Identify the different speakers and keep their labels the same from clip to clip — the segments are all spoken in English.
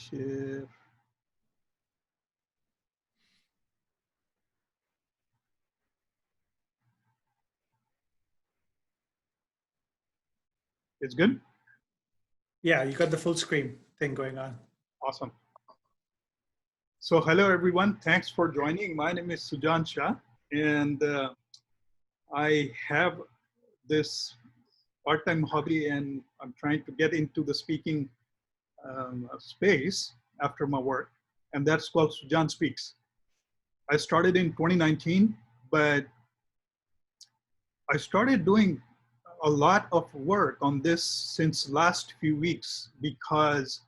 Speaker 1: share. It's good?
Speaker 2: Yeah, you got the full screen thing going on.
Speaker 1: Awesome. So hello, everyone. Thanks for joining. My name is Sujan Shah, and I have this part-time hobby, and I'm trying to get into the speaking space after my work, and that's called Sujan Speaks. I started in 2019, but I started doing a lot of work on this since last few weeks because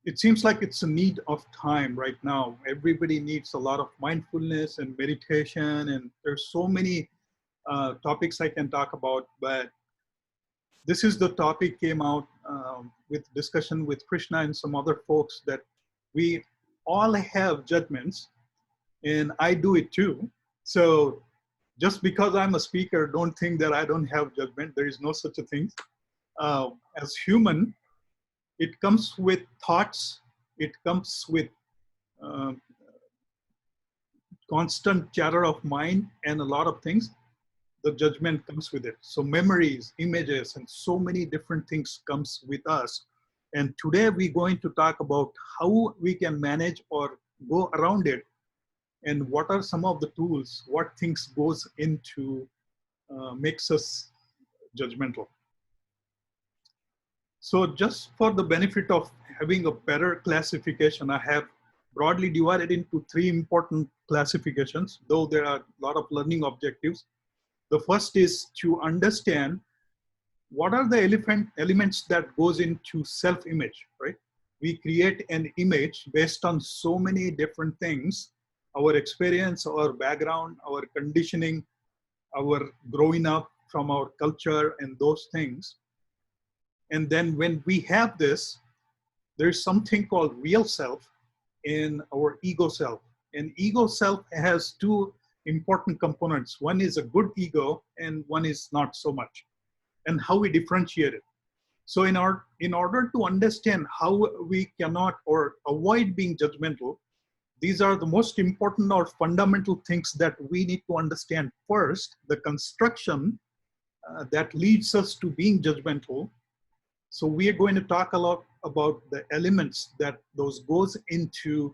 Speaker 1: it seems like it's a need of time right now. Everybody needs a lot of mindfulness and meditation, and there's so many topics I can talk about, but this is the topic came out with discussion with Krishna and some other folks that we all have judgments, and I do it too. So just because I'm a speaker, don't think that I don't have judgment. There is no such a thing. As human, it comes with thoughts. It comes with constant chatter of mind and a lot of things. The judgment comes with it. So memories, images, and so many different things comes with us. And today we're going to talk about how we can manage or go around it, and what are some of the tools, what things goes into makes us judgmental. So just for the benefit of having a better classification, I have broadly divided into three important classifications, though there are a lot of learning objectives. The first is to understand what are the elements that goes into self-image, right? We create an image based on so many different things, our experience, our background, our conditioning, our growing up from our culture and those things. And then when we have this, there's something called real self and our ego self. And ego self has two important components. One is a good ego and one is not so much, and how we differentiate it. So in order to understand how we cannot or avoid being judgmental, these are the most important or fundamental things that we need to understand. First, the construction that leads us to being judgmental. So we are going to talk a lot about the elements that those goes into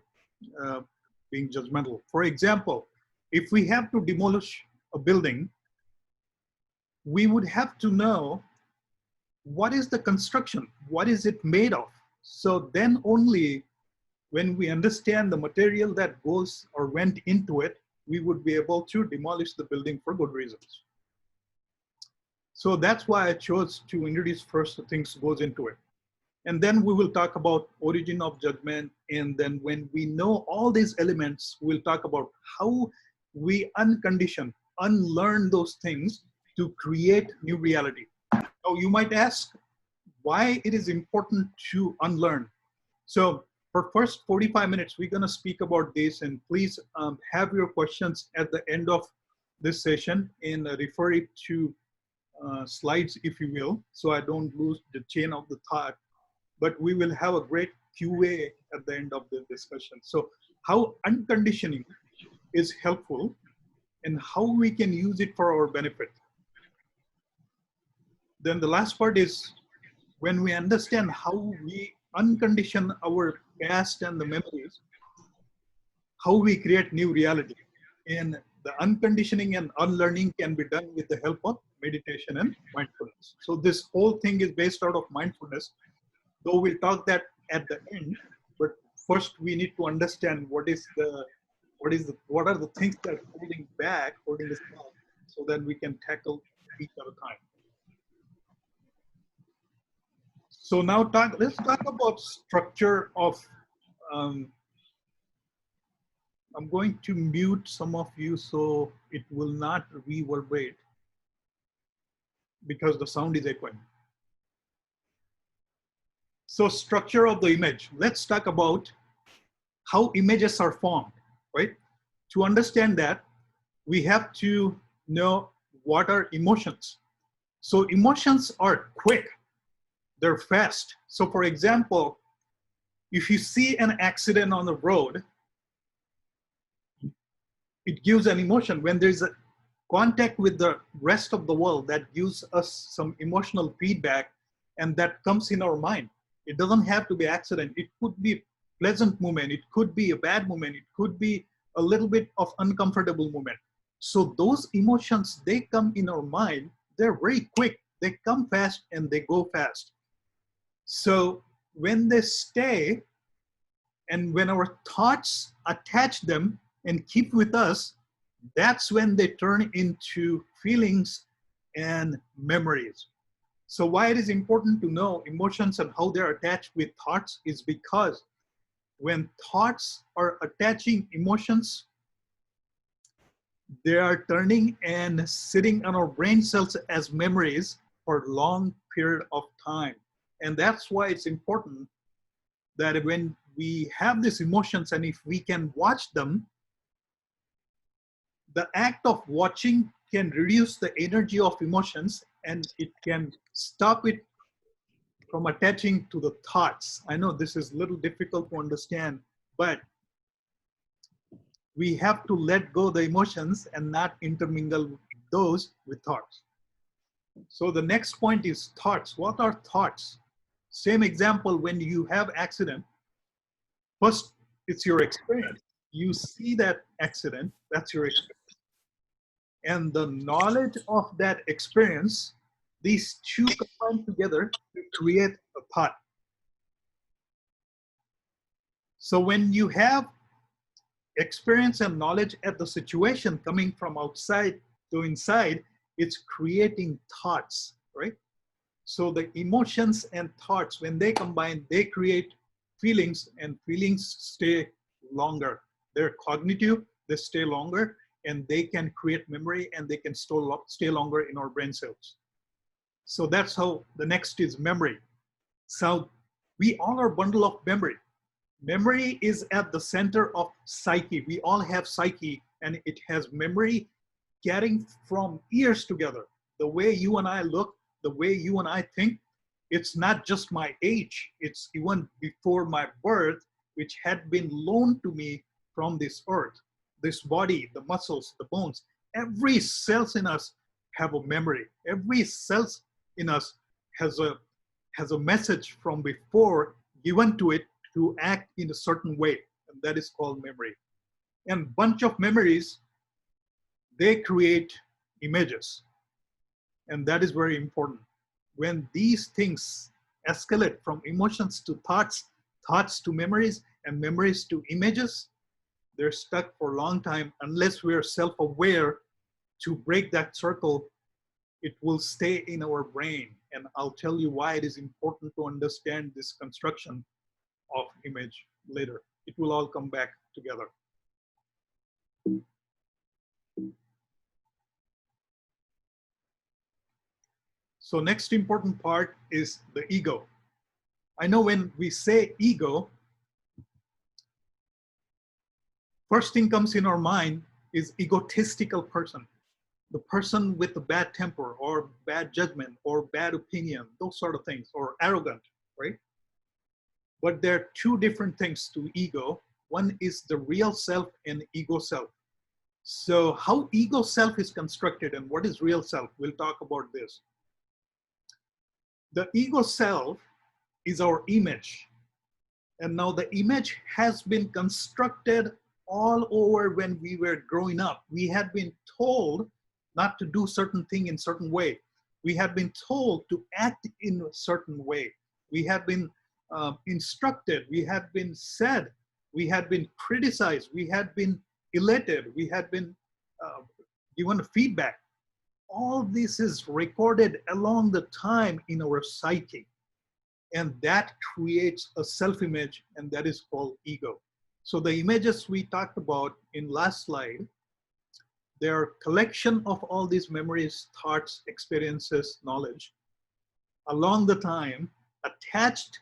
Speaker 1: being judgmental. For example, if we have to demolish a building, we would have to know what is the construction, what is it made of. So then only when we understand the material that goes or went into it, we would be able to demolish the building for good reasons. So that's why I chose to introduce first the things goes into it. And then we will talk about origin of judgment. And then when we know all these elements, we'll talk about how we uncondition, unlearn those things to create new reality. Now you might ask why it is important to unlearn. So for first 45 minutes, we're gonna speak about this, and please have your questions at the end of this session and refer it to slides, if you will, so I don't lose the chain of the thought. But we will have a great QA at the end of the discussion. So how unconditioning is helpful and how we can use it for our benefit. Then the last part is when we understand how we uncondition our past and the memories, how we create new reality. And the unconditioning and unlearning can be done with the help of meditation and mindfulness. So this whole thing is based out of mindfulness, though we'll talk that at the end. But first we need to understand what are the things that are holding us back, so that we can tackle each at a time. So now let's talk about structure of, I'm going to mute some of you so it will not reverberate because the sound is echoing. So structure of the image. Let's talk about how images are formed, right? To understand that, we have to know what are emotions. So emotions are quick, they're fast. So for example, If you see an accident on the road, it gives an emotion. When there's a contact with the rest of the world, that gives us some emotional feedback, and that comes in our mind. It doesn't have to be accident. It could be pleasant moment. It could be a bad moment. It could be a little bit of uncomfortable moment. So those emotions, they come in our mind. They're very quick. They come fast and they go fast. So when they stay, and when our thoughts attach them and keep with us, that's when they turn into feelings and memories. So why it is important to know emotions and how they're attached with thoughts is because when thoughts are attaching emotions, they are turning and sitting on our brain cells as memories for a long period of time. And that's why it's important that when we have these emotions, and if we can watch them, the act of watching can reduce the energy of emotions, and it can stop it from attaching to the thoughts. I know this is a little difficult to understand, but we have to let go the emotions and not intermingle those with thoughts. So the next point is thoughts. What are thoughts? Same example, when you have accident, first it's your experience. You see that accident, that's your experience. And the knowledge of that experience, these two combine together to create a thought. So when you have experience and knowledge at the situation coming from outside to inside, it's creating thoughts, right? So the emotions and thoughts, when they combine, they create feelings, and feelings stay longer. They're cognitive, they stay longer, and they can create memory, and they can stay longer in our brain cells. So that's how the next is memory. So we all are a bundle of memory. Memory is at the center of psyche. We all have psyche, and it has memory getting from years together. The way you and I look, the way you and I think, it's not just my age, it's even before my birth, which had been loaned to me from this earth. This body, the muscles, the bones, every cell in us have a memory. Every cell in us has a message from before given to it to act in a certain way, and that is called memory. And bunch of memories, they create images, and that is very important. When these things escalate from emotions to thoughts, thoughts to memories, and memories to images, they're stuck for a long time. Unless we're self-aware to break that circle, it will stay in our brain. And I'll tell you why it is important to understand this construction of image later. It will all come back together. So next important part is the ego. I know when we say ego, first thing comes in our mind is egotistical person. The person with a bad temper or bad judgment or bad opinion, those sort of things, or arrogant, right? But there are two different things to ego. One is the real self and ego self. So how ego self is constructed and what is real self, we'll talk about this. The ego self is our image. And now the image has been constructed all over when we were growing up. We had been told not to do certain thing in certain way. We had been told to act in a certain way. We had been instructed, we had been said, we had been criticized, we had been elated, we had been given feedback. All this is recorded along the time in our psyche. And that creates a self-image, and that is called ego. So the images we talked about in last slide, they are a collection of all these memories, thoughts, experiences, knowledge, along the time attached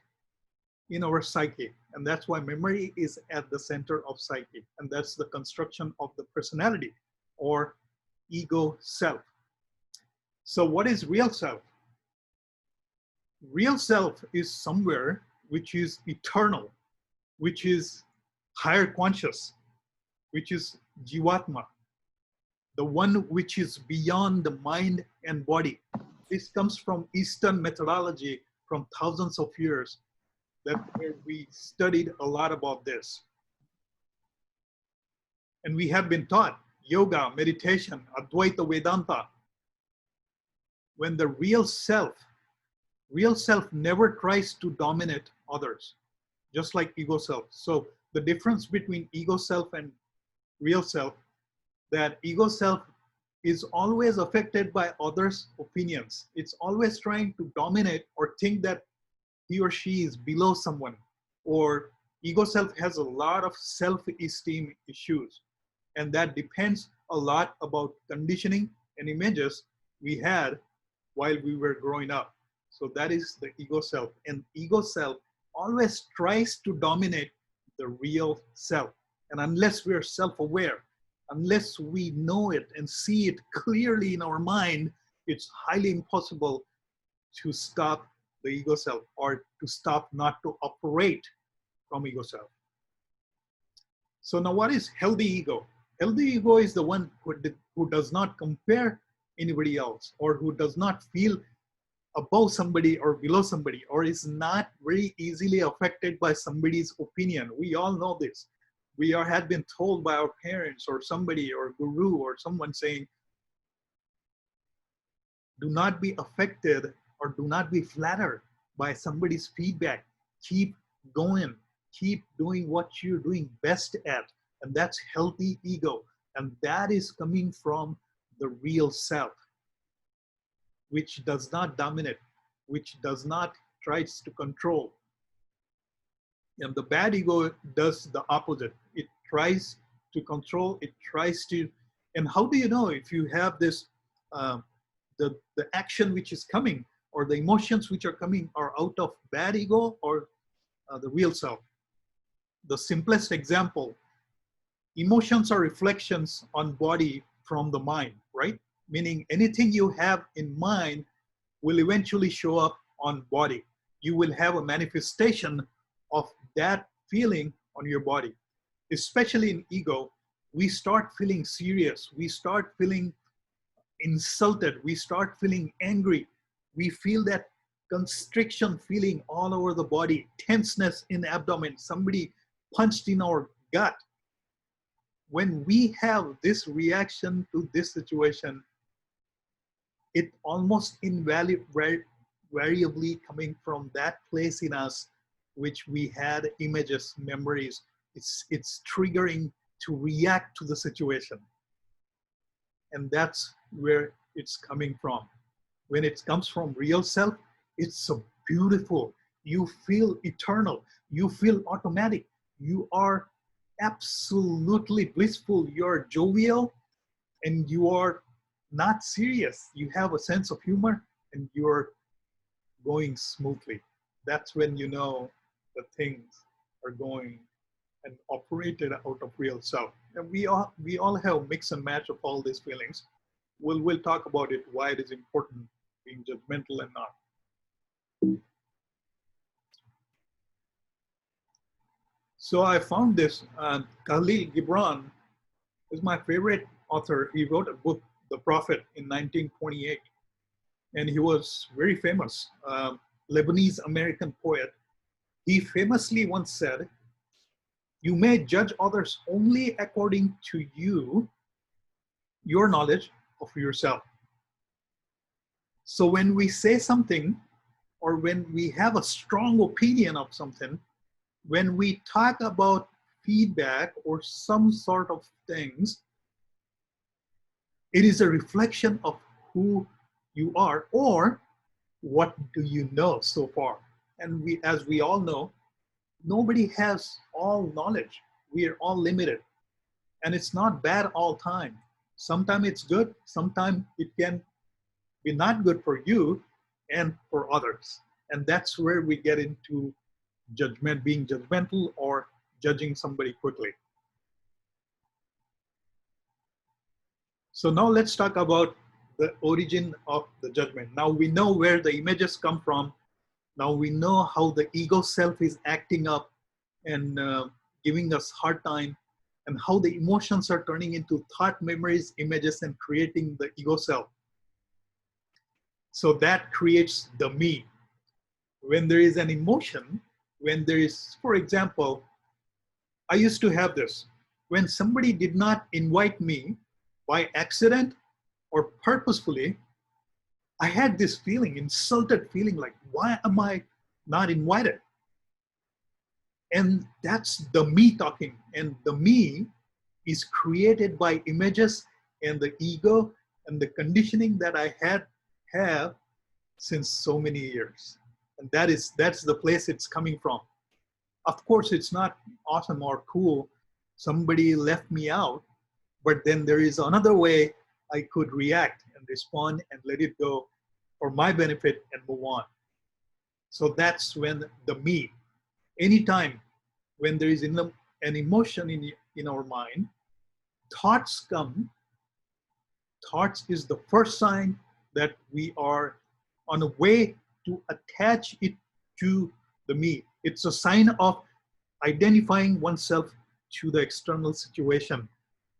Speaker 1: in our psyche. And that's why memory is at the center of psyche. And that's the construction of the personality or ego self. So what is real self? Real self is somewhere which is eternal. which is higher conscious, which is jivatma, the one which is beyond the mind and body. This comes from Eastern methodology from thousands of years that where we studied a lot about this. And we have been taught yoga, meditation, Advaita Vedanta, when the real self never tries to dominate others, just like ego self. So the difference between ego self and real self, that ego self is always affected by others' opinions. It's always trying to dominate or think that he or she is below someone. Or ego self has a lot of self-esteem issues. And that depends a lot about conditioning and images we had while we were growing up. So that is the ego self. And ego self always tries to dominate the real self. And unless we're self-aware, unless we know it and see it clearly in our mind, it's highly impossible to stop the ego self or to stop not to operate from ego self. So now what is healthy ego? Healthy ego is the one who does not compare anybody else, or who does not feel above somebody or below somebody, or is not very easily affected by somebody's opinion. We all know this. We had been told by our parents or somebody or guru or someone saying, do not be affected or do not be flattered by somebody's feedback. Keep going. Keep doing what you're doing best at. And that's healthy ego. And that is coming from the real self, which does not dominate, which does not tries to control. And the bad ego does the opposite. It tries to control, it tries to, and how do you know if you have this, the action which is coming or the emotions which are coming are out of bad ego or the real self? The simplest example, emotions are reflections on body from the mind, right? Meaning anything you have in mind will eventually show up on body. You will have a manifestation of that feeling on your body. Especially in ego, we start feeling serious. We start feeling insulted. We start feeling angry. We feel that constriction feeling all over the body, tenseness in the abdomen, somebody punched in our gut. When we have this reaction to this situation, it almost invariably coming from that place in us which we had images, memories. It's triggering to react to the situation. And that's where it's coming from. When it comes from real self, it's so beautiful. You feel eternal. You feel automatic. You are absolutely blissful. You're jovial and you are not serious. You have a sense of humor and you're going smoothly. That's when you know that things are going and operated out of real self. And we all have mix and match of all these feelings. We'll talk about it, why it is important being judgmental and not. So I found this, Khalil Gibran is my favorite author. He wrote a book, The Prophet, in 1928. And he was very famous, Lebanese American poet. He famously once said, "You may judge others only according to your knowledge of yourself." So when we say something, or when we have a strong opinion of something, when we talk about feedback or some sort of things, it is a reflection of who you are or what do you know so far. And as we all know, nobody has all knowledge. We are all limited. And it's not bad all time. Sometimes it's good. Sometimes it can be not good for you and for others. And that's where we get into judgment, being judgmental or judging somebody quickly. So now let's talk about the origin of the judgment. Now we know where the images come from. Now we know how the ego self is acting up and giving us hard time, and how the emotions are turning into thought, memories, images, and creating the ego self. So that creates the me. When there is an emotion, when there is, for example, I used to have this. When somebody did not invite me by accident or purposefully, I had this feeling, insulted feeling, like, why am I not invited? And that's the me talking. And the me is created by images and the ego and the conditioning that I have since so many years. And that's the place it's coming from. Of course, it's not awesome or cool. Somebody left me out, but then there is another way I could react and respond and let it go for my benefit and move on. So that's when the me, anytime when there is an emotion in our mind, thoughts come. Thoughts is the first sign that we are on a way to attach it to the me. It's a sign of identifying oneself to the external situation,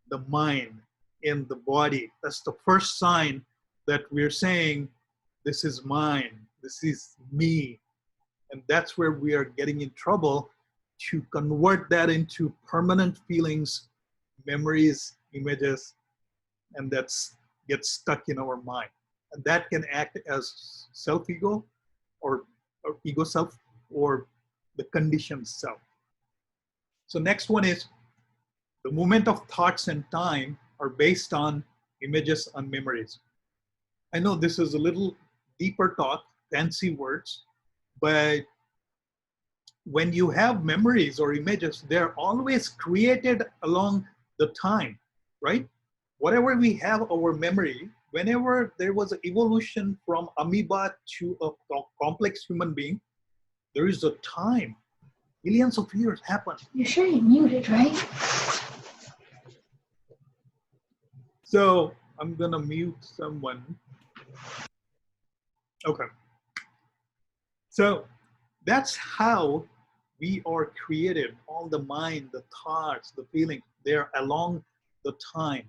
Speaker 1: the mind and the body. That's the first sign that we're saying, this is mine, this is me. And that's where we are getting in trouble, to convert that into permanent feelings, memories, images, and that's gets stuck in our mind. And that can act as self-ego or ego self or the conditioned self. So next one is the movement of thoughts and time are based on images and memories. I know this is a little deeper talk, fancy words, but when you have memories or images, they're always created along the time, right? Whatever we have our memory, whenever there was an evolution from amoeba to a complex human being, there is a time. Millions of years happen.
Speaker 3: You're sure you're muted, right?
Speaker 1: So I'm gonna mute someone. Okay. So that's how we are created. All the mind, the thoughts, the feeling, they're along the time.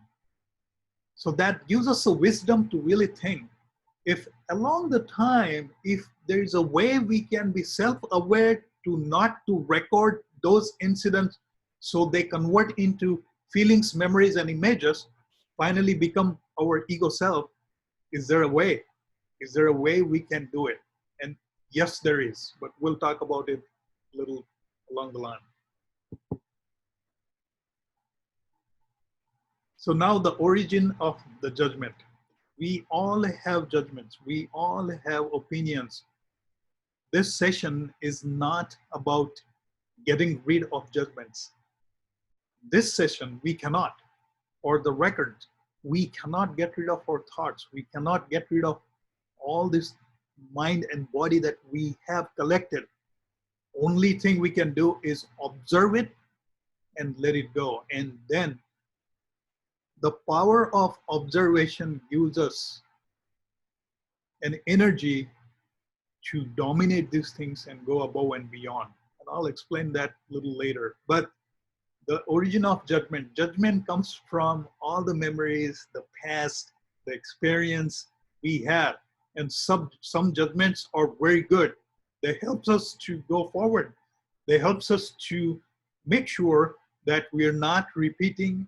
Speaker 1: So that gives us a wisdom to really think. If along the time, if there is a way we can be self-aware to not to record those incidents so they convert into feelings, memories, and images, finally become our ego self, is there a way? Is there a way we can do it? And yes, there is, but we'll talk about it a little along the line. So now the origin of the judgment. We all have judgments. We all have opinions. This session is not about getting rid of judgments. This session, we cannot, or the record, we cannot get rid of our thoughts. We cannot get rid of all this mind and body that we have collected. Only thing we can do is observe it and let it go. And then the power of observation gives us an energy to dominate these things and go above and beyond. And I'll explain that a little later. But the origin of judgment, judgment comes from all the memories, the past, the experience we had. And some judgments are very good. They help us to go forward. They help us to make sure that we are not repeating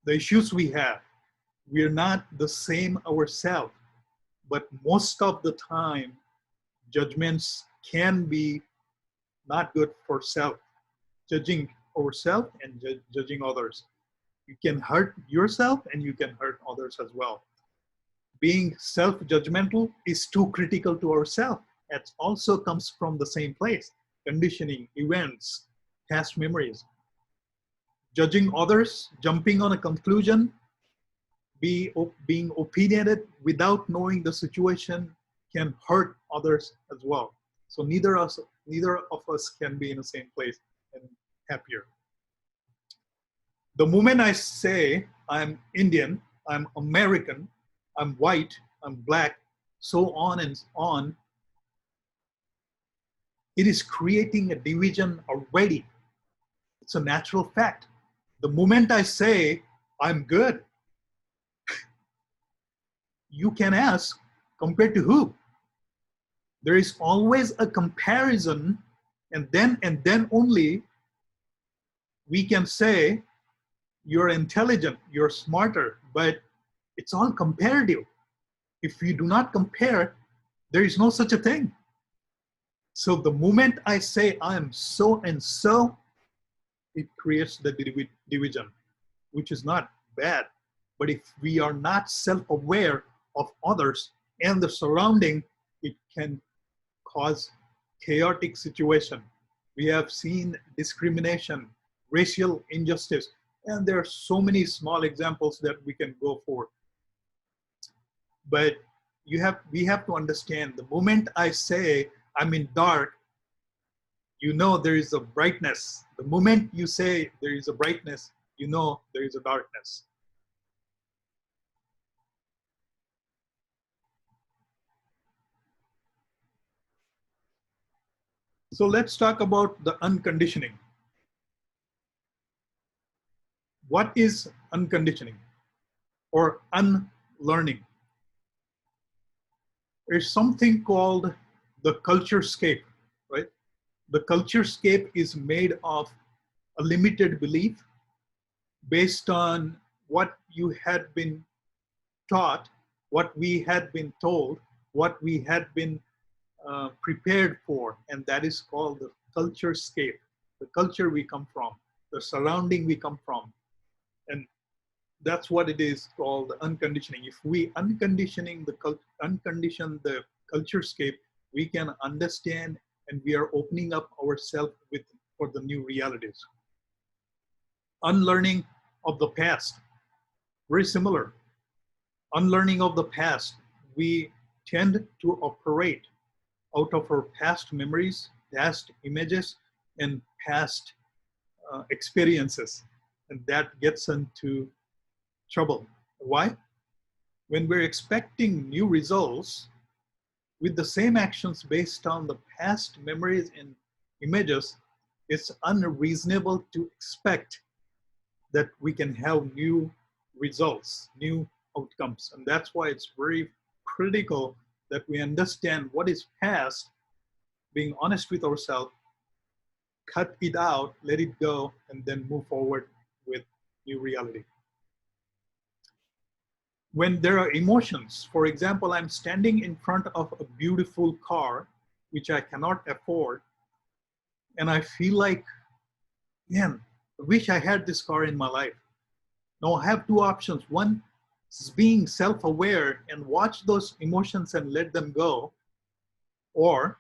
Speaker 1: the issues we have. We are not the same ourselves. But most of the time, judgments can be not good for self. Judging ourselves and judging others. You can hurt yourself and you can hurt others as well. Being self-judgmental is too critical to ourselves. It also comes from the same place. Conditioning, events, past memories. Judging others, jumping on a conclusion, being opinionated without knowing the situation can hurt others as well. So neither of us can be in the same place and happier. The moment I say I'm Indian, I'm American, I'm white, I'm black, so on and on, it is creating a division already. It's a natural fact. The moment I say I'm good, you can ask, compared to who? There is always a comparison, and then only we can say you're intelligent, you're smarter, but it's all comparative. If you do not compare, there is no such a thing. So the moment I say I am so and so, it creates the division, which is not bad. But if we are not self-aware of others and the surrounding, it can cause chaotic situation. We have seen discrimination, racial injustice, and there are so many small examples that we can go for. But we have to understand, the moment I say I'm in dark, you know there is a brightness. The moment you say there is a brightness, you know there is a darkness. So let's talk about the unconditioning. What is unconditioning or unlearning? There's something called the culture scape, right? The culture scape is made of a limited belief based on what you had been taught, what we had been told, what we had been prepared for, and that is called the culture scape, the culture we come from, the surrounding we come from. And that's what it is called unconditioning. If we uncondition the culture scape, we can understand and we are opening up ourselves for the new realities. Unlearning of the past, very similar. Unlearning of the past, we tend to operate out of our past memories, past images, and past experiences. And that gets into trouble. Why? When we're expecting new results with the same actions based on the past memories and images, it's unreasonable to expect that we can have new results, new outcomes. And that's why it's very critical that we understand what is past, being honest with ourselves, cut it out, let it go, and then move forward with new reality. When there are emotions, for example, I'm standing in front of a beautiful car, which I cannot afford, and I feel like, man, I wish I had this car in my life. Now I have two options. One is being self-aware and watch those emotions and let them go, or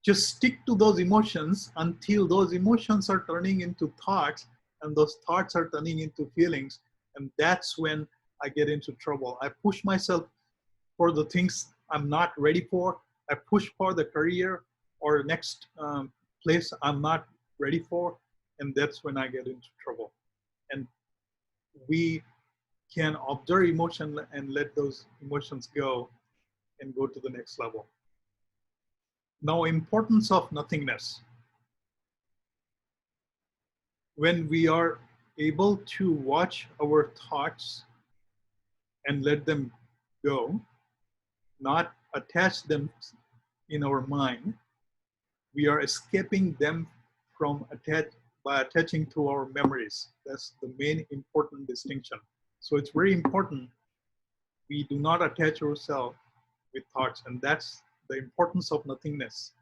Speaker 1: just stick to those emotions until those emotions are turning into thoughts, and those thoughts are turning into feelings. And that's when I get into trouble. I push myself for the things I'm not ready for. I push for the career or next place I'm not ready for. And that's when I get into trouble. And we can observe emotion and let those emotions go and go to the next level. Now, importance of nothingness. When we are able to watch our thoughts and let them go, not attach them in our mind, we are escaping them by attaching to our memories. That's the main important distinction. So it's very important we do not attach ourselves with thoughts, and that's the importance of nothingness.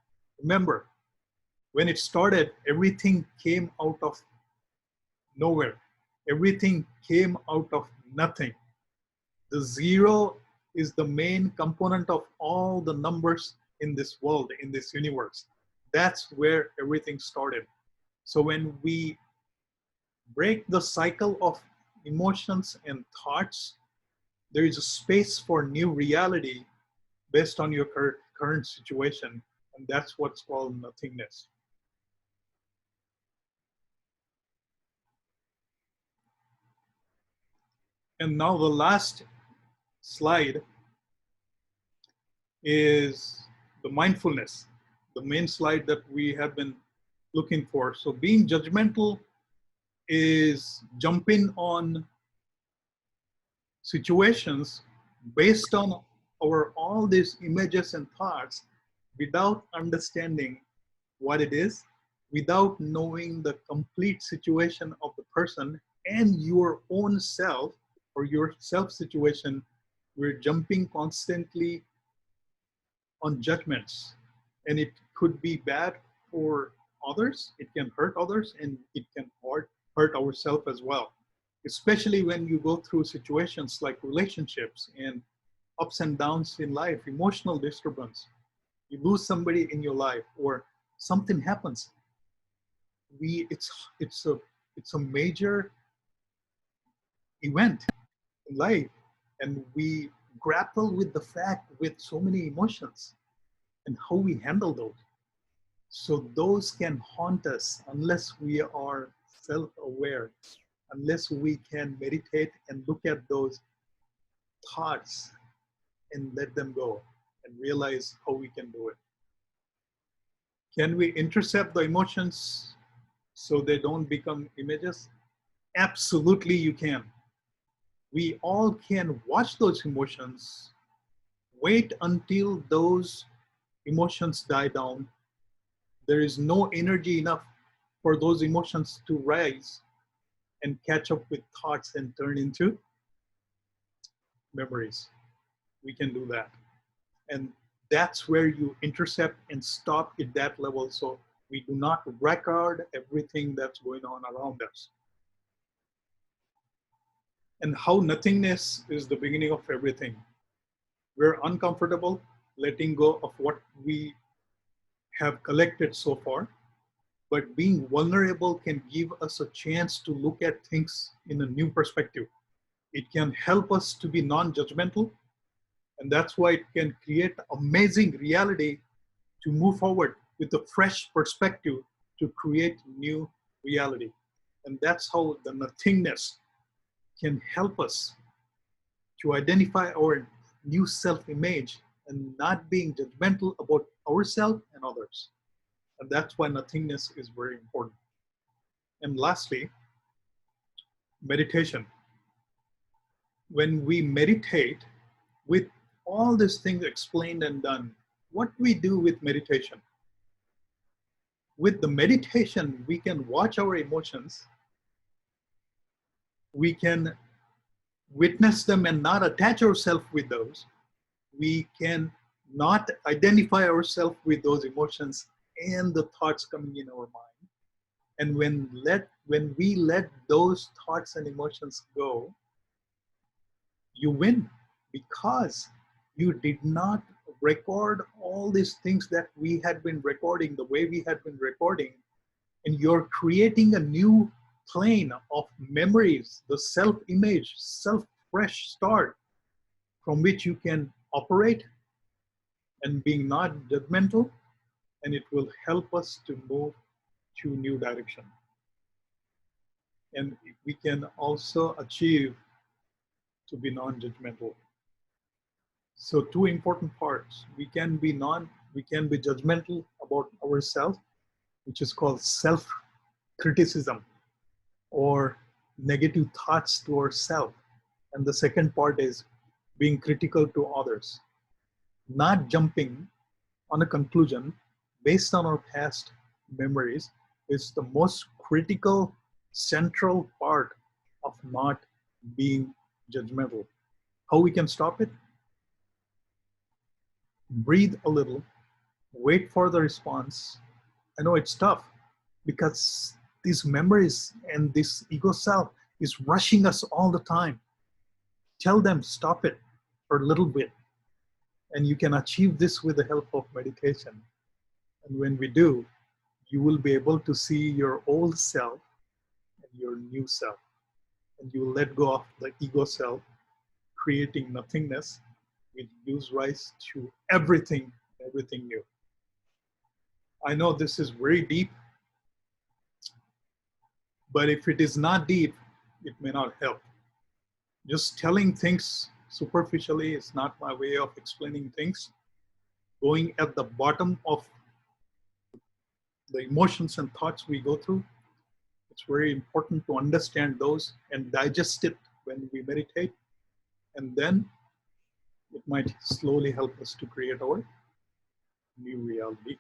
Speaker 1: Remember, when it started, everything came out of nowhere. Everything came out of nothing. The zero is the main component of all the numbers in this world, in this universe. That's where everything started. So when we break the cycle of emotions and thoughts, there is a space for new reality based on your current situation. And that's what's called nothingness. And now the last slide is the mindfulness. the main slide that we have been looking for. So being judgmental is jumping on situations based on our all these images and thoughts without understanding what it is, without knowing the complete situation of the person and your own self or your self situation. We're jumping constantly on judgments, and it could be bad for others, it can hurt others, and it can hurt ourselves as well, especially when you go through situations like relationships and ups and downs in life, emotional disturbance. You lose somebody in your life or something happens. We it's a major event in life, and we grapple with the fact with so many emotions and how we handle those. So those can haunt us unless we are self-aware, unless we can meditate and look at those thoughts and let them go and realize how we can do it. Can we intercept the emotions so they don't become images? Absolutely, you can. We all can watch those emotions, wait until those emotions die down. There is no energy enough for those emotions to rise and catch up with thoughts and turn into memories. We can do that. And that's where you intercept and stop at that level so we do not record everything that's going on around us. And how nothingness is the beginning of everything. We're uncomfortable letting go of what we have collected so far, but being vulnerable can give us a chance to look at things in a new perspective. It can help us to be non-judgmental, and that's why it can create amazing reality to move forward with a fresh perspective to create new reality. And that's how the nothingness can help us to identify our new self-image and not being judgmental about ourselves and others. And that's why nothingness is very important. And lastly, meditation. When we meditate, with all these things explained and done, what we do with meditation? With the meditation, we can watch our emotions, we can witness them and not attach ourselves with those. We can not identify ourselves with those emotions and the thoughts coming in our mind. And when we let those thoughts and emotions go, you win, because you did not record all these things that we had been recording the way we had been recording, and you're creating a new plane of memories, the self-image, self-fresh start from which you can operate and being not judgmental, and it will help us to move to new direction. And we can also achieve to be non-judgmental. So two important parts. We can be judgmental about ourselves, which is called self-criticism or negative thoughts to ourselves. And the second part is being critical to others. Not jumping on a conclusion based on our past memories is the most critical, central part of not being judgmental. How we can stop it? Breathe a little, wait for the response. I know it's tough because these memories and this ego self is rushing us all the time. Tell them, stop it for a little bit. And you can achieve this with the help of meditation. And when we do, you will be able to see your old self and your new self. And you will let go of the ego self, creating nothingness, which gives rise to everything new. I know this is very deep, but if it is not deep, it may not help. Just telling things superficially is not my way of explaining things. Going at the bottom of the emotions and thoughts we go through. It's very important to understand those and digest it when we meditate. And then it might slowly help us to create our new reality.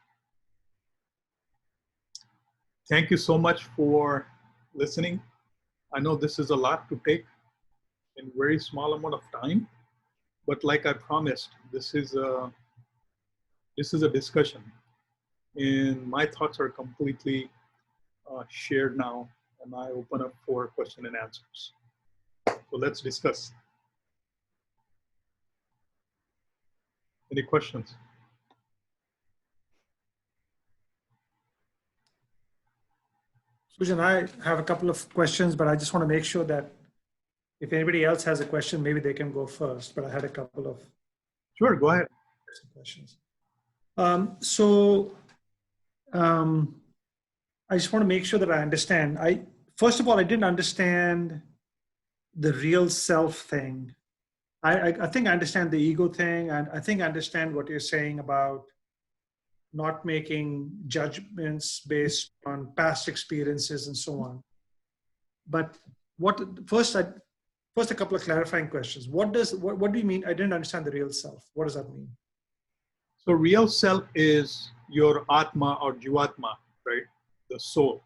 Speaker 1: Thank you so much for listening. I know this is a lot to take in a very small amount of time, but like I promised, this is a discussion, and my thoughts are completely shared now, and I open up for question and answers. So let's discuss. Any questions?
Speaker 2: Sujan, I have a couple of questions, but I just want to make sure that if anybody else has a question, maybe they can go first. But I had a couple of
Speaker 1: Sure, go ahead.
Speaker 2: questions. So I just want to make sure that I understand. First of all, I didn't understand the real self thing. I think I understand the ego thing, and I think I understand what you're saying about not making judgments based on past experiences and so on. But first a couple of clarifying questions. What do you mean? I didn't understand the real self. What does that mean?
Speaker 1: So real self is your Atma or Jivatma, right? The soul,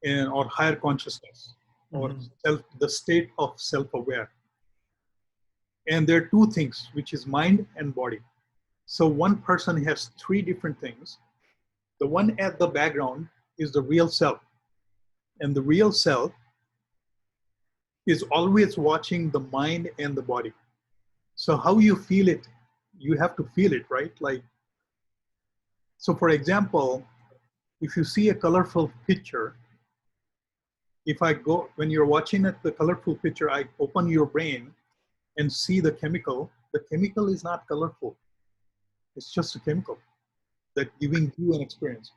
Speaker 1: and or higher consciousness, or the state of self-aware. And there are two things, which is mind and body. So one person has three different things. The one at the background is the real self. And the real self is always watching the mind and the body. So how you feel it, you have to feel it, right? Like, so for example, if you see a colorful picture, when you're watching the colorful picture, I open your brain and see the chemical is not colorful. It's just a chemical that giving you an experience.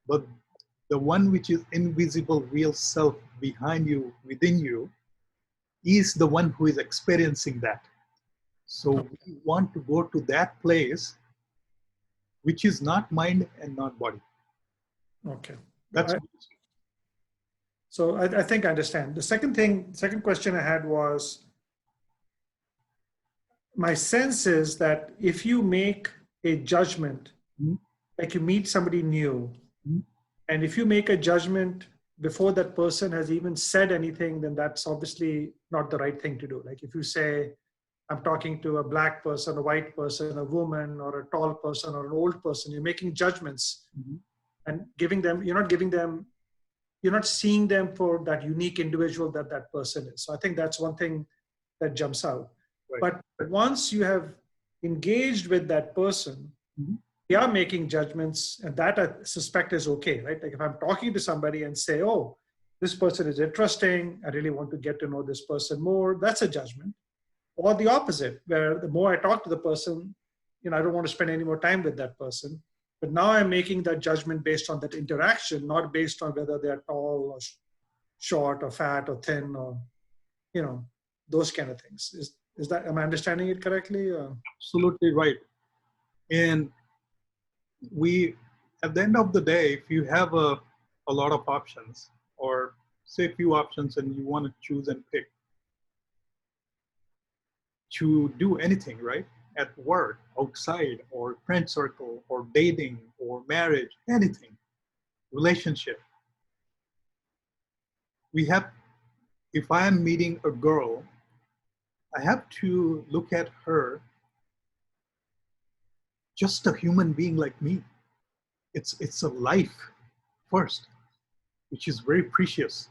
Speaker 1: But the one which is invisible real self behind you, within you, is the one who is experiencing that. So we want to go to that place, which is not mind and not body.
Speaker 2: Okay.
Speaker 1: That's
Speaker 2: so I think I understand. The second question I had was, my sense is that if you make a judgment, like you meet somebody new, and if you make a judgment before that person has even said anything, then that's obviously not the right thing to do. Like if you say, I'm talking to a black person, a white person, a woman, or a tall person, or an old person, you're making judgments and you're not seeing them for that unique individual that person is. So I think that's one thing that jumps out. Right. But once you have engaged with that person, they are making judgments, and that I suspect is okay, right? Like if I'm talking to somebody and say, oh, this person is interesting, I really want to get to know this person more, that's a judgment. Or the opposite, where the more I talk to the person, I don't want to spend any more time with that person. But now I'm making that judgment based on that interaction, not based on whether they're tall or short or fat or thin or, those kind of things. Am I understanding it correctly?
Speaker 1: Absolutely right. And at the end of the day, if you have a lot of options, or say a few options, and you want to choose and pick to do anything, right? At work, outside, or friend circle, or dating, or marriage, anything, relationship. If I am meeting a girl, I have to look at her just a human being like me. It's a life first, which is very precious.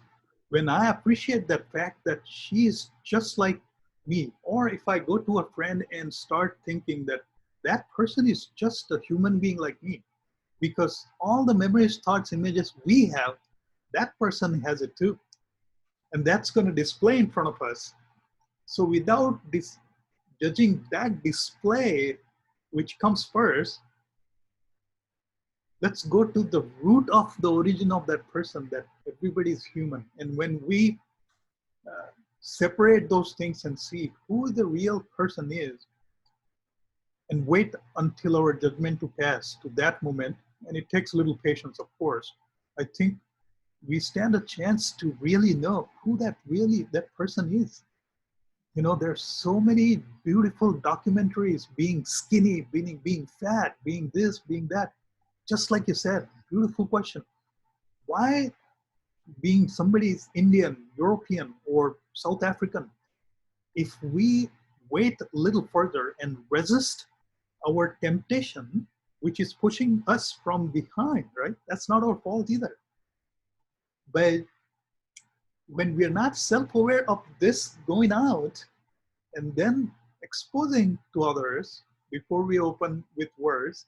Speaker 1: When I appreciate that fact that she is just like me, or if I go to a friend and start thinking that that person is just a human being like me, because all the memories, thoughts, images we have, that person has it too. And that's going to display in front of us. So without judging that display, which comes first, let's go to the root of the origin of that person, that everybody is human. And when we separate those things and see who the real person is, and wait until our judgment to pass to that moment, and it takes a little patience, of course, I think we stand a chance to really know who that person is. You know, there's so many beautiful documentaries, being skinny, being fat, being this, being that. Just like you said, beautiful question. Why, being somebody's Indian, European, or South African, if we wait a little further and resist our temptation, which is pushing us from behind, right? That's not our fault either. But when we're not self-aware of this going out and then exposing to others before we open with words,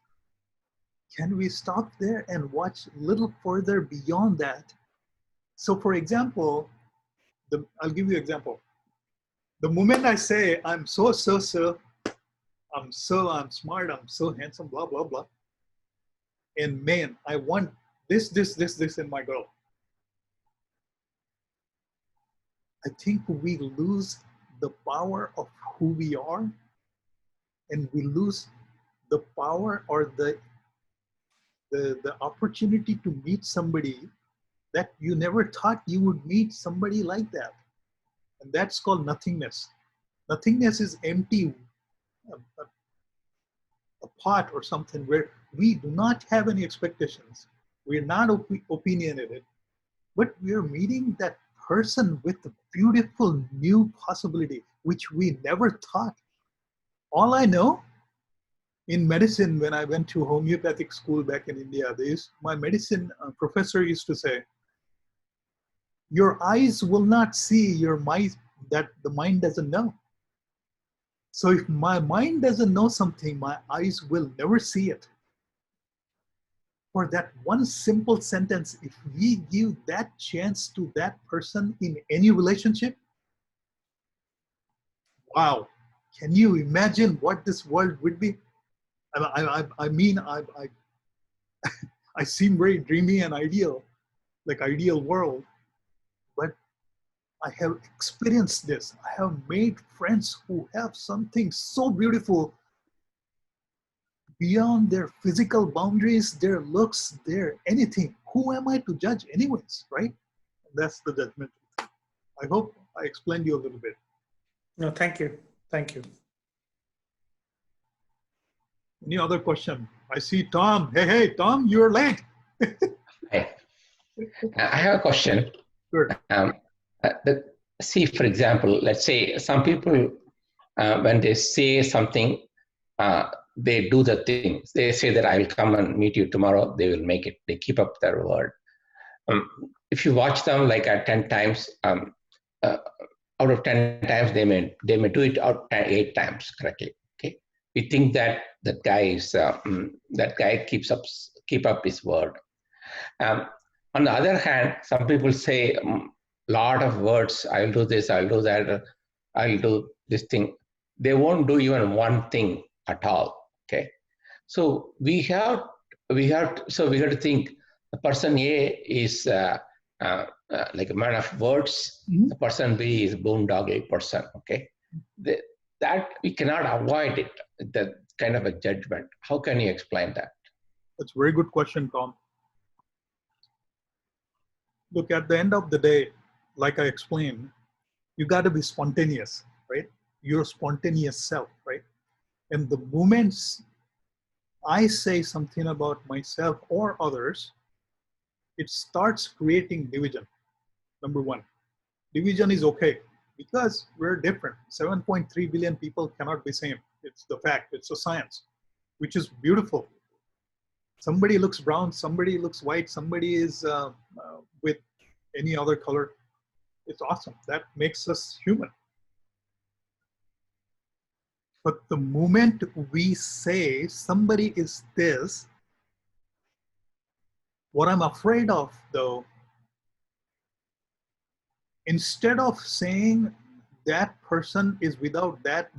Speaker 1: can we stop there and watch a little further beyond that? So for example, I'll give you an example. The moment I say, I'm I'm smart, I'm so handsome, blah, blah, blah. And man, I want this in my girl. I think we lose the power of who we are, and we lose the power or the opportunity to meet somebody that you never thought you would meet somebody like that. And that's called nothingness. Nothingness is empty, a pot or something where we do not have any expectations. We're not opinionated, but we're meeting that person with a beautiful new possibility, which we never thought. All I know, in medicine, when I went to homeopathic school back in India, my medicine professor used to say, your eyes will not see your mind that the mind doesn't know. So if my mind doesn't know something, my eyes will never see it. For that one simple sentence, if we give that chance to that person in any relationship, wow, can you imagine what this world would be? I seem very dreamy and ideal, like ideal world, but I have experienced this. I have made friends who have something so beautiful beyond their physical boundaries, their looks, their anything. Who am I to judge anyways, right? That's the judgment. I hope I explained you a little bit.
Speaker 2: No, thank you. Thank you.
Speaker 1: Any other question? I see Tom. Hey, Tom, you're late.
Speaker 3: Hi. I have a question.
Speaker 1: Sure.
Speaker 3: See, for example, let's say some people, when they say something, they do the thing. They say that I will come and meet you tomorrow. They will make it. They keep up their word. If you watch them like at 10 times, out of 10 times, they may do it out 8 times correctly. Okay, we think that that guy keep up his word. On the other hand, some people say lot of words. I'll do this. I'll do that. I'll do this thing. They won't do even one thing at all. Okay, so we have to think the person A is like a man of words. Mm-hmm. The person B is boondoggle person. Okay, that we cannot avoid it. That kind of a judgment. How can you explain that?
Speaker 1: That's a very good question, Tom. Look, at the end of the day, like I explained, you got to be spontaneous, right? Your spontaneous self, right? And the moments I say something about myself or others, it starts creating division. Number one, division is okay because we're different. 7.3 billion people cannot be same. It's the fact, it's a science, which is beautiful. Somebody looks brown, somebody looks white, somebody is with any other color. It's awesome. That makes us human. But the moment we say somebody is this, what I'm afraid of though, instead of saying that person is without that,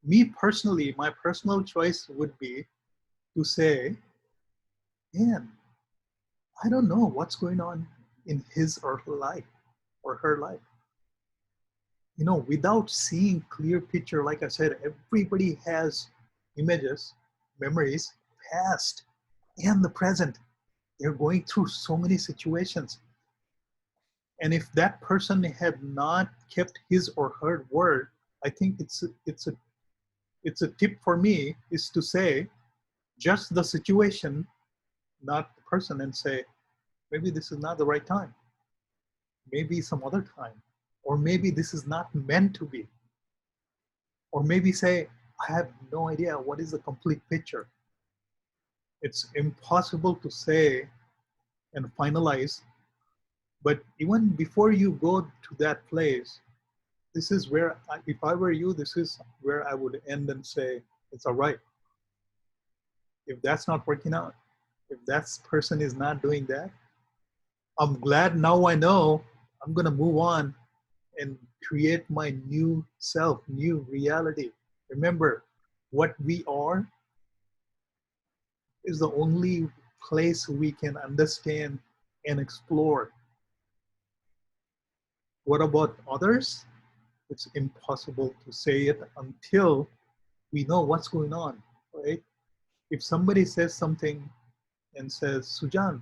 Speaker 1: me personally, my personal choice would be to say, man, I don't know what's going on in his or her life or her life. You know, without seeing clear picture, like I said, everybody has images, memories, past. and the present. They're going through so many situations. And if that person had not kept his or her word, I think it's a tip for me is to say, just the situation, not the person, and say, maybe this is not the right time. Maybe some other time. Or maybe this is not meant to be. Or maybe say, I have no idea what is the complete picture. It's impossible to say and finalize. But even before you go to that place, this is where, if I were you, this is where I would end and say, it's all right. If that's not working out, if that person is not doing that, I'm glad now I know I'm going to move on and create my new self, new reality. Remember, what we are is the only place we can understand and explore. What about others? It's impossible to say it until we know what's going on, right? If somebody says something and says, Sujan,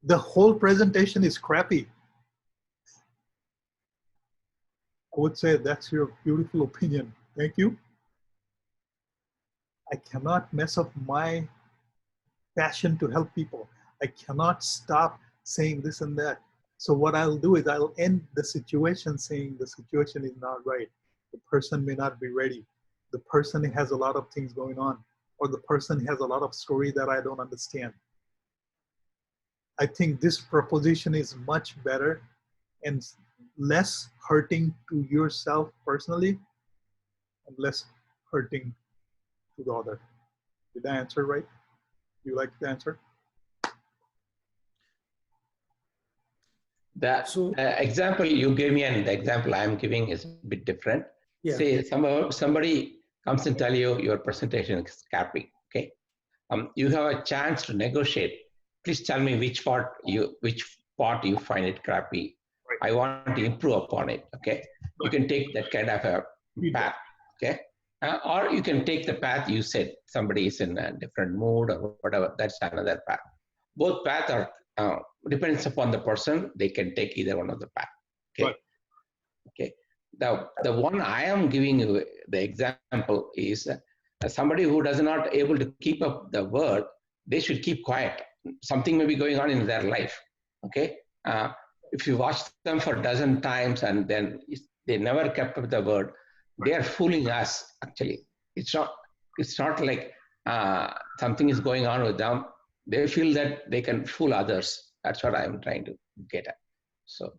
Speaker 1: the whole presentation is crappy, I would say, that's your beautiful opinion. Thank you. I cannot mess up my passion to help people. I cannot stop saying this and that. So what I'll do is I'll end the situation saying the situation is not right. The person may not be ready. The person has a lot of things going on, or the person has a lot of story that I don't understand. I think this proposition is much better and less hurting to yourself personally and less hurting to the other. Did I answer right? Do you like the answer?
Speaker 3: The example you gave me and the example I'm giving is a bit different. Yeah. Say somebody comes and tell you your presentation is crappy. Okay, you have a chance to negotiate. Please tell me which part you find it crappy. Right. I want to improve upon it. Okay, right. You can take that kind of a path. Okay, or you can take the path you said. Somebody is in a different mood or whatever. That's another path. Both paths are. Depends upon the person, they can take either one of the path. Okay. Right. Okay. The one I am giving you the example is somebody who does not able to keep up the word, they should keep quiet. Something may be going on in their life. Okay. If you watch them for a dozen times and then they never kept up the word, they are fooling us. Actually, it's not like something is going on with them. They feel that they can fool others. That's what I'm trying to get at. So,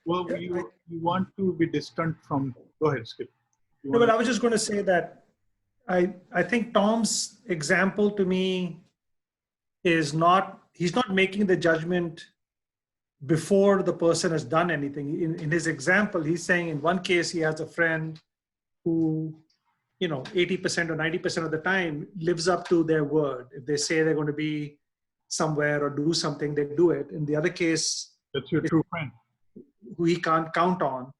Speaker 1: well, you want to be distant from. Go ahead, Skip.
Speaker 2: No, but I was just going to say that I think Tom's example to me is not. He's not making the judgment before the person has done anything. In his example, he's saying in one case he has a friend who, 80% or 90% of the time lives up to their word. If they say they're going to be somewhere or do something, they do it. In the other case,
Speaker 1: that's your true friend
Speaker 2: who he can't count on.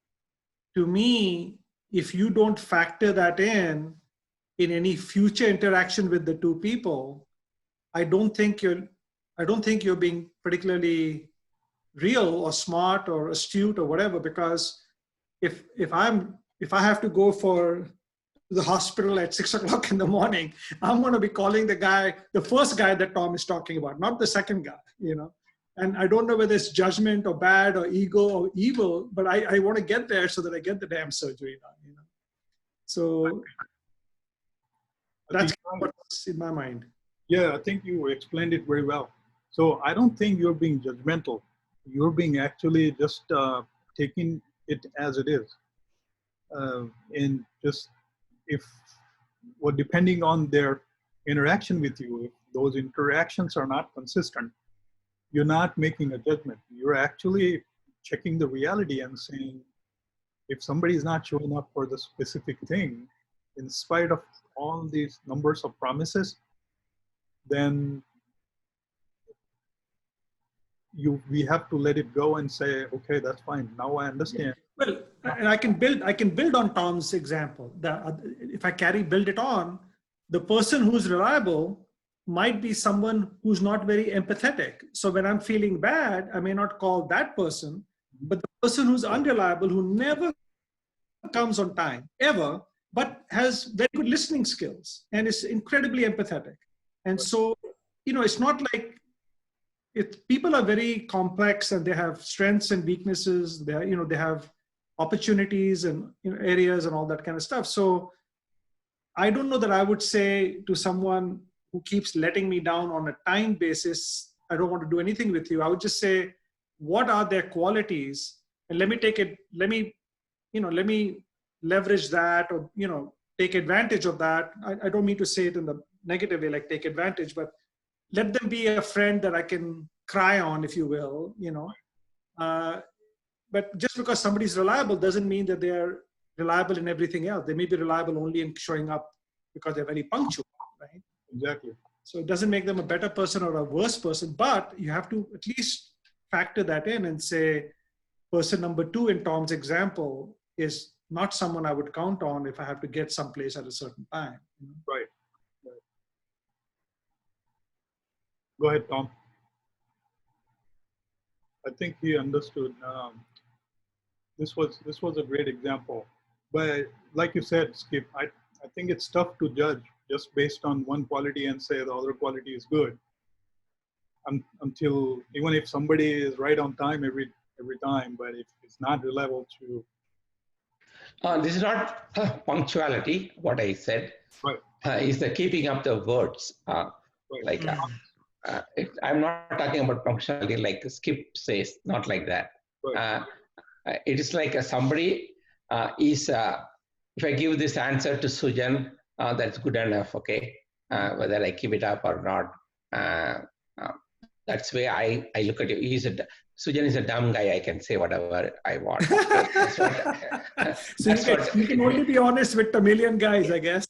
Speaker 2: To me, if you don't factor that in any future interaction with the two people, I don't think you're being particularly real or smart or astute or whatever, because if I have to go for the hospital at 6 o'clock in the morning, I'm going to be calling the first guy that Tom is talking about, not the second guy, and I don't know whether it's judgment or bad or ego or evil, but I want to get there so that I get the damn surgery done, So that's what's in my mind.
Speaker 1: Yeah, I think you explained it very well. So I don't think you're being judgmental. You're being actually just taking it as it is. And just depending on their interaction with you, if those interactions are not consistent, you're not making a judgment. You're actually checking the reality and saying, if somebody is not showing up for the specific thing, in spite of all these numbers of promises, then we have to let it go and say, okay, that's fine. Now I understand.
Speaker 2: Well, and I can build on Tom's example. If I build it on, the person who's reliable might be someone who's not very empathetic. So when I'm feeling bad, I may not call that person, but the person who's unreliable, who never comes on time, ever, but has very good listening skills and is incredibly empathetic. And so, it's not like people are very complex and they have strengths and weaknesses. They have opportunities and areas and all that kind of stuff. So I don't know that I would say to someone who keeps letting me down on a time basis, I don't want to do anything with you. I would just say, what are their qualities? And let me leverage that, or, take advantage of that. I don't mean to say it in the negative way, like take advantage, but let them be a friend that I can cry on, if you will, but just because somebody's reliable doesn't mean that they're reliable in everything else. They may be reliable only in showing up because they're very punctual, right?
Speaker 1: Exactly.
Speaker 2: So it doesn't make them a better person or a worse person, but you have to at least factor that in and say, person number 2 in Tom's example is not someone I would count on if I have to get someplace at a certain time.
Speaker 1: Right. Go ahead, Tom. I think he understood. This was a great example, but like you said, Skip, I think it's tough to judge just based on one quality and say the other quality is good. Until, even if somebody is right on time every time, but if it's not reliable to.
Speaker 3: This is not punctuality. What I said,
Speaker 1: right,
Speaker 3: is the keeping up the words.
Speaker 1: right.
Speaker 3: Like I'm not talking about punctuality like Skip says, not like that.
Speaker 1: Right.
Speaker 3: It is like somebody is. If I give this answer to Sujan, that's good enough. Okay, whether I keep it up or not. That's the way I look at you. Sujan is a dumb guy. I can say whatever I want.
Speaker 2: You can only be honest with a million guys, I guess.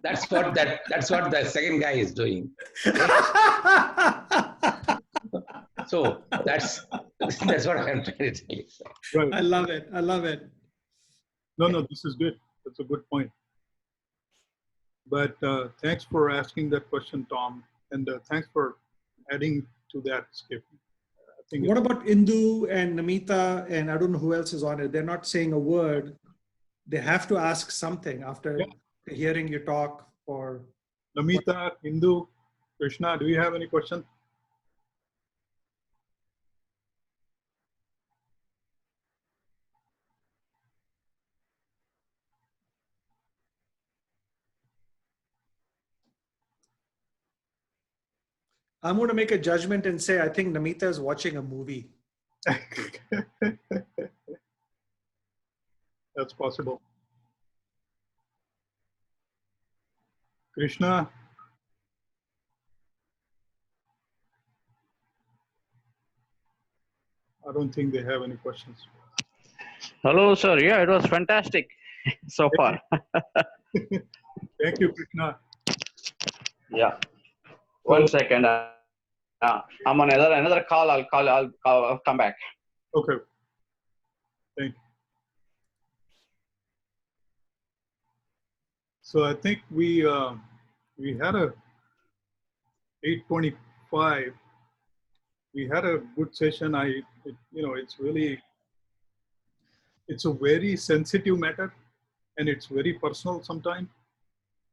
Speaker 3: That's what the second guy is doing. So that's what I'm trying to tell you.
Speaker 1: Right.
Speaker 2: I love it. I love it.
Speaker 1: No, this is good. That's a good point. But thanks for asking that question, Tom, and thanks for adding to that, Skip.
Speaker 2: What about Indu and Namita, and I don't know who else is on it? They're not saying a word. They have to ask something after hearing you talk. Or
Speaker 1: Namita, Indu, Krishna, do you have any questions?
Speaker 2: I'm going to make a judgment and say, I think Namita is watching a movie.
Speaker 1: That's possible. Krishna? I don't think they have any questions.
Speaker 4: Hello, sir. Yeah, it was fantastic so far.
Speaker 1: Thank you, Krishna.
Speaker 4: Yeah. One second. I'm on another call. I'll come back.
Speaker 1: Okay. Thank you. So I think we had a 8:25. We had a good session. It's a very sensitive matter, and it's very personal sometimes,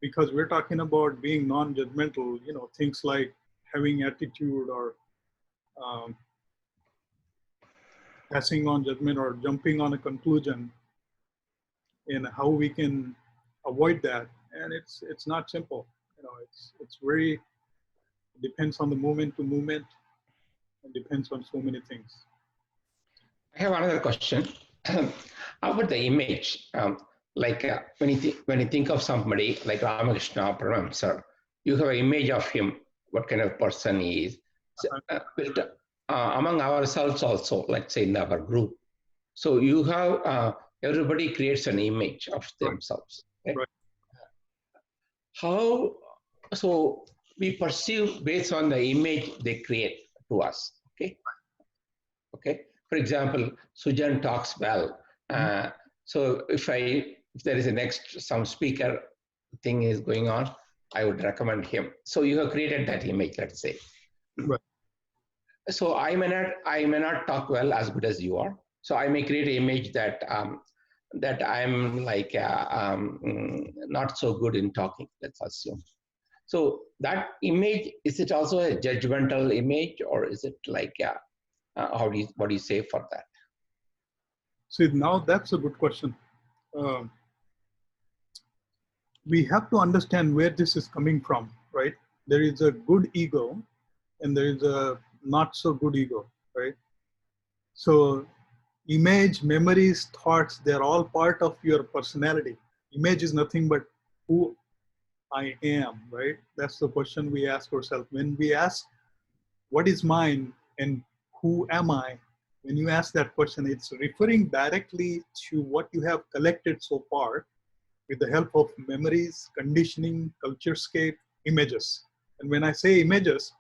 Speaker 1: because we're talking about being non-judgmental. Things like having attitude or passing on judgment or jumping on a conclusion, and how we can avoid that. And it's not simple. It's very, it depends on the moment to moment. It depends on so many things.
Speaker 3: I have another question. How about the image? When you think of somebody like Ramakrishna Param, sir, you have an image of him, what kind of person he is. So, among ourselves also, let's say in our group. So you have, everybody creates an image of themselves. Right?
Speaker 1: Right.
Speaker 3: So we perceive based on the image they create to us. Okay. For example, Sujan talks well. So if there is some speaker thing is going on, I would recommend him. So you have created that image, let's say.
Speaker 1: Right.
Speaker 3: So I may not talk well as good as you are. So I may create an image that that I'm like not so good in talking, let's assume. So that image, is it also a judgmental image, or is it like what do you say for that?
Speaker 1: See, now that's a good question. We have to understand where this is coming from, right? There is a good ego and there is a not so good ego, right? So image, memories, thoughts, they're all part of your personality. Image is nothing but who I am, right? That's the question we ask ourselves. When we ask, what is mine and who am I? When you ask that question, it's referring directly to what you have collected so far with the help of memories, conditioning, culturescape, images. And when I say images,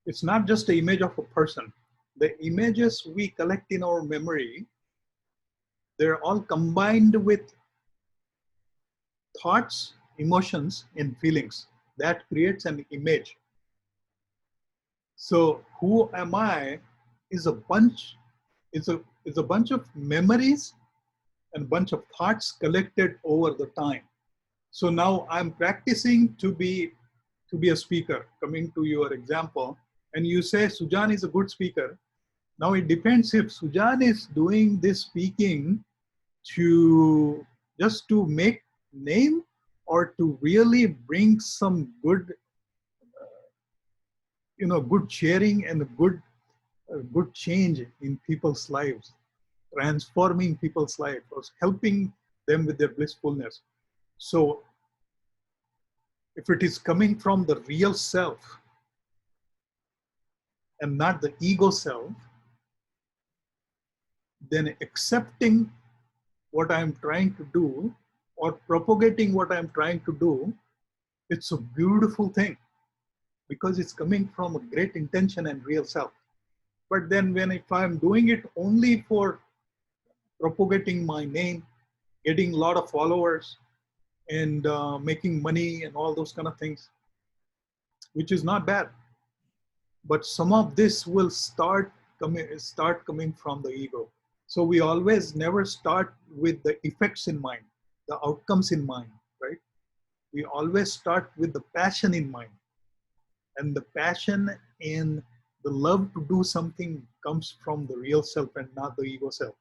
Speaker 1: it's not just the image of a person. The images we collect in our memory, they're all combined with thoughts, emotions, and feelings. That creates an image. So who am I is a bunch, is a bunch of memories and bunch of thoughts collected over the time. So now I'm practicing to be a speaker, coming to your example, and you say Sujan is a good speaker. Now it depends if Sujan is doing this speaking to just to make name or to really bring some good, good sharing and good change in people's lives, transforming people's lives, or helping them with their blissfulness. So if it is coming from the real self and not the ego self, then accepting what I'm trying to do or propagating what I'm trying to do, it's a beautiful thing because it's coming from a great intention and real self. But then if I'm doing it only for propagating my name, getting a lot of followers, and making money and all those kind of things, which is not bad. But some of this will start coming from the ego. So we always never start with the effects in mind, the outcomes in mind, right? We always start with the passion in mind. And the passion and the love to do something comes from the real self and not the ego self.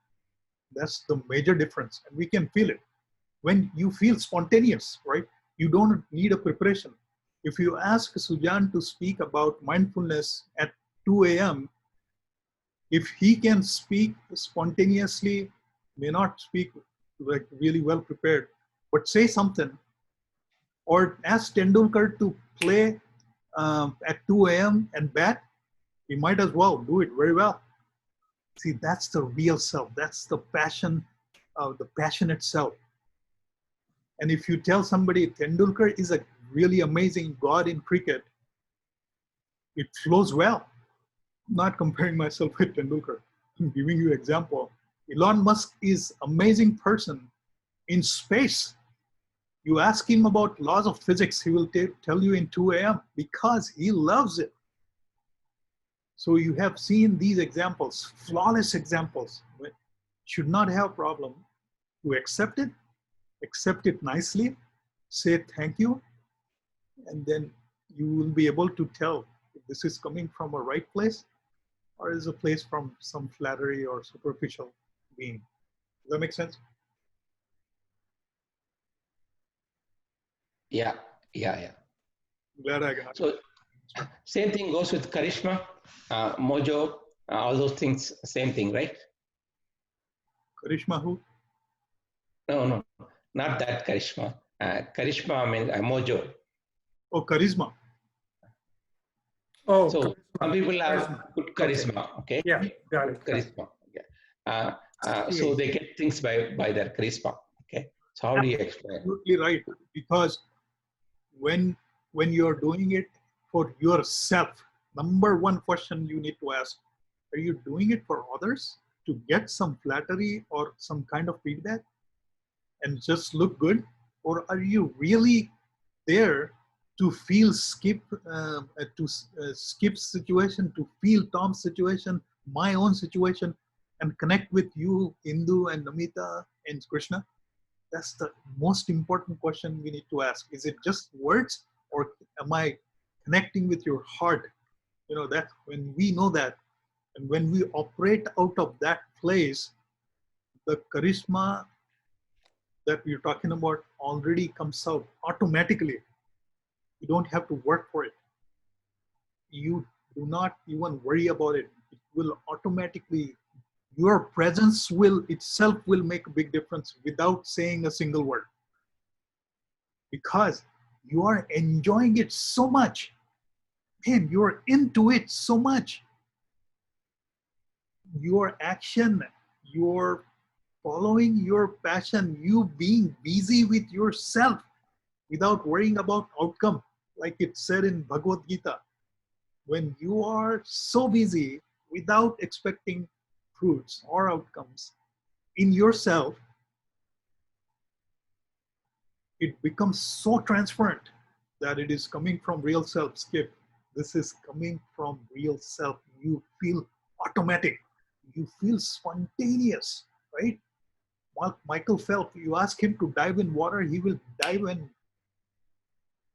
Speaker 1: That's the major difference. And we can feel it. When you feel spontaneous, right? You don't need a preparation. If you ask Sujan to speak about mindfulness at 2 a.m., if he can speak spontaneously, may not speak like really well prepared, but say something, or ask Tendulkar to play at 2 a.m. and bat, he might as well do it very well. See, that's the real self. That's the passion itself. And if you tell somebody Tendulkar is a really amazing god in cricket, it flows well. I'm not comparing myself with Tendulkar. I'm giving you an example. Elon Musk is an amazing person in space. You ask him about laws of physics, he will tell you in 2 a.m. because he loves it. So you have seen these examples, flawless examples. Should not have a problem to accept it nicely, say thank you, and then you will be able to tell if this is coming from a right place or is a place from some flattery or superficial being. Does that make sense?
Speaker 3: Yeah.
Speaker 1: Glad I got it.
Speaker 3: So same thing goes with charisma, mojo, all those things, same thing, right?
Speaker 1: Karishma who?
Speaker 3: No, not that charisma. Charisma means mojo.
Speaker 1: Oh, charisma.
Speaker 2: Oh,
Speaker 3: so
Speaker 2: charisma.
Speaker 3: Some people have
Speaker 2: Charisma.
Speaker 3: good charisma, okay?
Speaker 2: Yeah, got it.
Speaker 3: Charisma. Okay. So they get things by their charisma. Okay. So how do you explain?
Speaker 1: Absolutely right. Because when you're doing it for yourself, number one question you need to ask, are you doing it for others to get some flattery or some kind of feedback and just look good? Or are you really there to feel Skip's situation, to feel Tom's situation, my own situation, and connect with you, Indu and Namita and Krishna? That's the most important question we need to ask. Is it just words, or am I connecting with your heart? You know, that when we know that, and when we operate out of that place, the charisma that we're talking about already comes out automatically. You don't have to work for it. You do not even worry about it. It will automatically, your presence will itself will make a big difference without saying a single word, because you are enjoying it so much. Man, you're into it so much. Your action, your following your passion, you being busy with yourself without worrying about outcome, like it said in Bhagavad Gita. When you are so busy without expecting fruits or outcomes in yourself, it becomes so transparent that it is coming from real self. Skip, this is coming from real self. You feel automatic. You feel spontaneous, right? Michael Phelps, you ask him to dive in water, he will dive and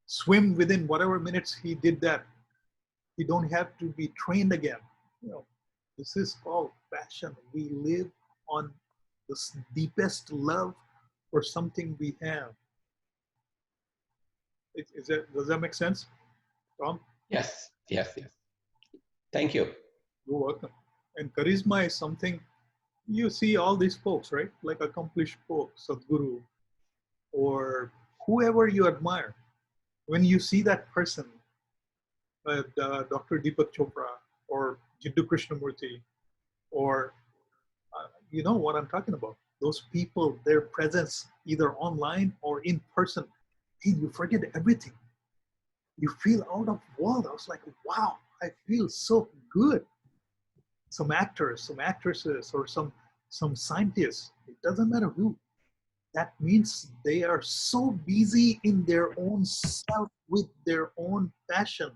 Speaker 1: swim within whatever minutes he did that. He don't have to be trained again. You know, this is called passion. We live on the deepest love for something we have. Does that make sense, Tom?
Speaker 3: Yes, yes, yes. Thank you.
Speaker 1: You're welcome. And charisma is something you see all these folks, right? Like accomplished folks, Sadhguru, or whoever you admire. When you see that person, Dr. Deepak Chopra or Jiddu Krishnamurti, or you know what I'm talking about. Those people, their presence, either online or in person, hey, you forget everything. You feel out of world. I was like, wow, I feel so good. Some actors, some actresses, or some scientists, it doesn't matter who. That means they are so busy in their own self with their own passion.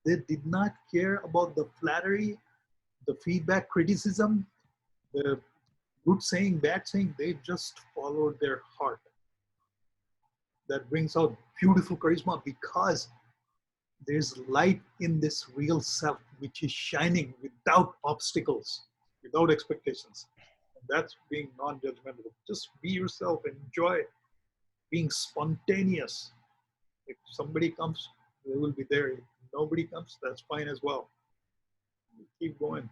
Speaker 1: They did not care about the flattery, the feedback, criticism, the good saying, bad saying. They just followed their heart. That brings out beautiful charisma, because there's light in this real self which is shining without obstacles, without expectations. And that's being non-judgmental. Just be yourself, enjoy being spontaneous. If somebody comes, they will be there. If nobody comes, that's fine as well. Keep going.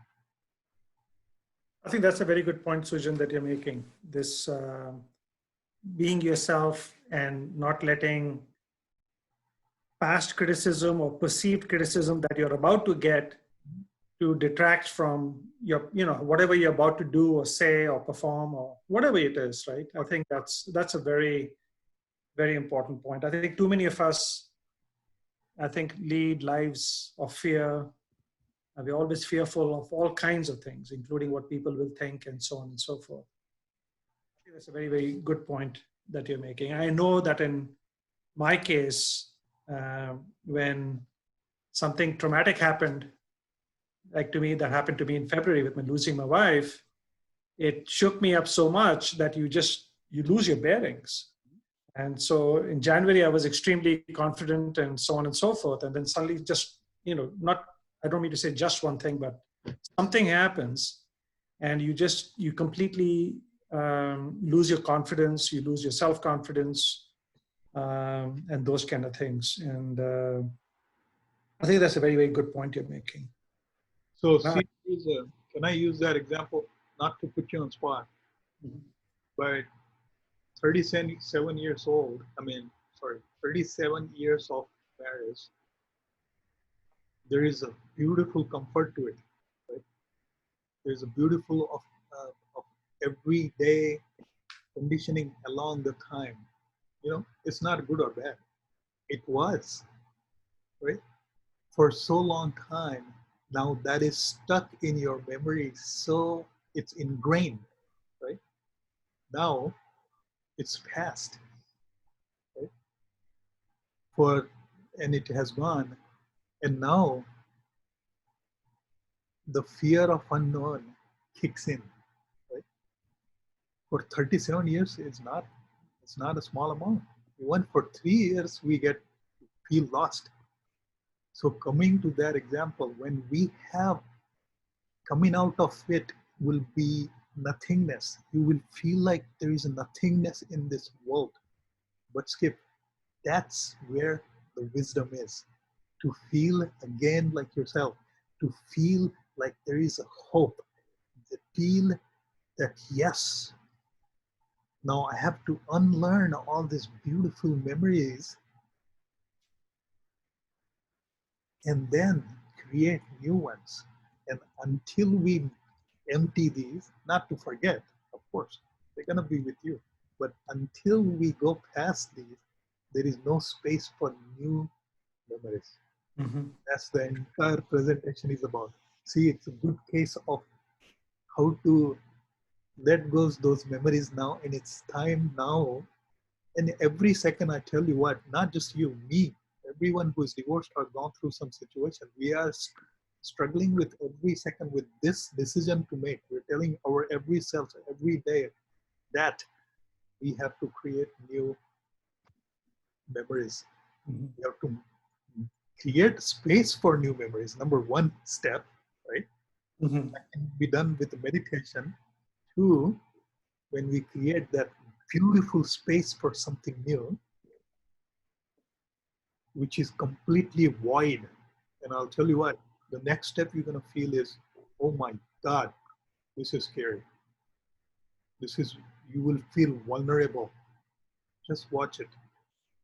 Speaker 2: I think that's a very good point, Sujan, that you're making. This being yourself and not letting past criticism or perceived criticism that you're about to get to detract from your, whatever you're about to do or say or perform or whatever it is, right? I think that's a very, very important point. I think too many of us, lead lives of fear. We're always fearful of all kinds of things, including what people will think and so on and so forth. I think that's a very, very good point that you're making. I know that in my case, when something traumatic happened, like to me, that happened to me in February with me losing my wife, it shook me up so much that you lose your bearings. And so in January, I was extremely confident and so on and so forth. And then suddenly just, I don't mean to say just one thing, but something happens and you completely lose your confidence, you lose your self-confidence, and those kind of things. And I think that's a very, very good point you're making.
Speaker 1: So see, can I use that example, not to put you on spot, but 37 years old, 37 years of marriage, there is a beautiful comfort to it, right? There's a beautiful of everyday conditioning along the time. It's not good or bad. It was, right? For so long time, now that is stuck in your memory, so it's ingrained, right? Now it's past, right? For and it has gone. And now the fear of unknown kicks in. Right? For 37 years, it's not a small amount. Even for 3 years, we feel lost. So coming to that example, when we have coming out of it will be nothingness. You will feel like there is nothingness in this world. But Skip, that's where the wisdom is. To feel again like yourself, to feel like there is a hope, to feel that yes, now I have to unlearn all these beautiful memories and then create new ones. And until we empty these, not to forget, of course, they're going to be with you. But until we go past these, there is no space for new memories.
Speaker 2: Mm-hmm.
Speaker 1: That's the entire presentation is about. See, it's a good case of how to let go those memories now, and it's time now. And every second, I tell you what, not just you, me, everyone who is divorced or gone through some situation, we are struggling with every second with this decision to make. We're telling our every self every day that we have to create new memories.
Speaker 2: Mm-hmm.
Speaker 1: We have to create space for new memories. Number one step, right?
Speaker 2: Mm-hmm.
Speaker 1: That can be done with meditation. Two, when we create that beautiful space for something new, which is completely void. And I'll tell you what, the next step you're going to feel is, oh my God, this is scary. You will feel vulnerable. Just watch it.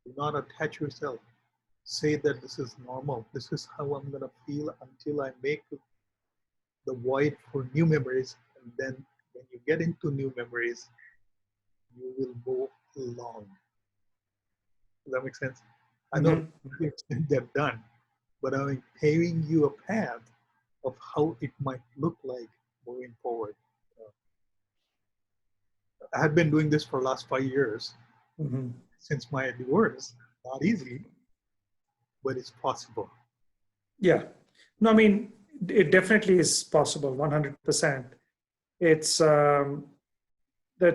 Speaker 1: Do not attach yourself. Say that this is normal. This is how I'm going to feel until I make the void for new memories. And then when you get into new memories, you will move along. Does that make sense? I know to the extent they're done, but I'm paving you a path of how it might look like moving forward. I have been doing this for the last 5 years since my divorce. Not easy, but it's possible.
Speaker 2: Yeah. No, I mean, it definitely is possible, 100%. It's the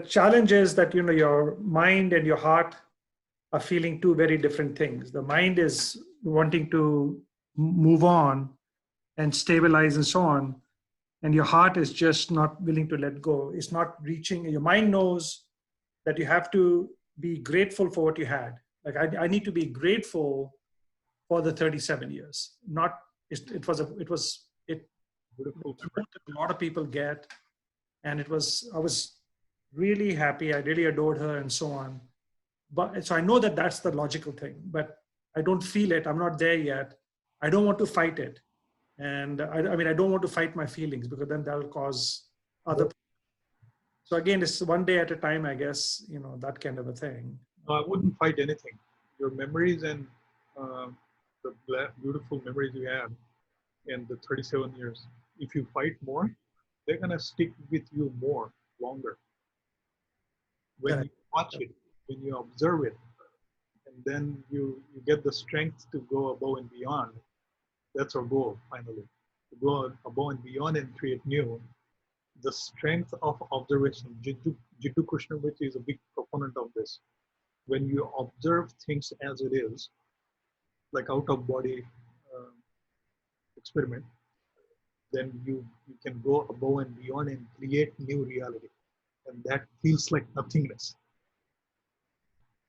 Speaker 2: challenge is that, you know, your mind and your heart are feeling two very different things. The mind is wanting to move on and stabilize and so on. And your heart is just not willing to let go. It's not reaching. Your mind knows that you have to be grateful for what you had. Like, I need to be grateful for the 37 years. Not, it was
Speaker 1: Beautiful.
Speaker 2: a lot of people get. And I was really happy. I really adored her and so on. But so I know that that's the logical thing, but I don't feel it. I'm not there yet. I don't want to fight it. And I mean, I don't want to fight my feelings because then that'll cause other. So again, it's one day at a time, I guess, you know, that kind of a thing.
Speaker 1: No, I wouldn't fight anything. Your memories and the beautiful memories you have in the 37 years, if you fight more, they're going to stick with you more, longer. When you watch it, when you observe it, and then you get the strength to go above and beyond. That's our goal, finally. To go above and beyond and create new. The strength of observation. Jiddu Krishnamurti is a big proponent of this. When you observe things as it is, like out of body experiment, then you can go above and beyond and create new reality. And that feels like nothingness.